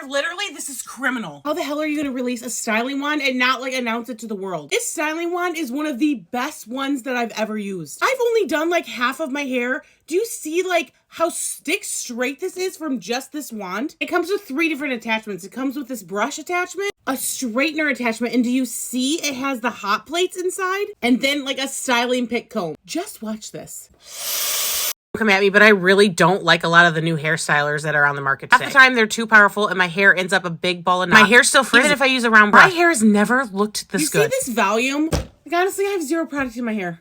hair. Literally, this is criminal. How the hell are you gonna release a styling wand and not like announce it to the world? This styling wand is one of the best ones that I've ever used. I've only done like half of my hair. Do you see like how stick straight this is from just this wand? It comes with 3 different attachments. It comes with this brush attachment, a straightener attachment, and do you see it has the hot plates inside? And then like a styling pick comb. Just watch this. Come at me, but I really don't like a lot of the new hairstylers that are on the market today. Half the time they're too powerful and my hair ends up a big ball of knots. My hair's still frizzy even if I use a round brush. My hair has never looked this good. You see this volume? Like honestly, I have 0 product in my hair.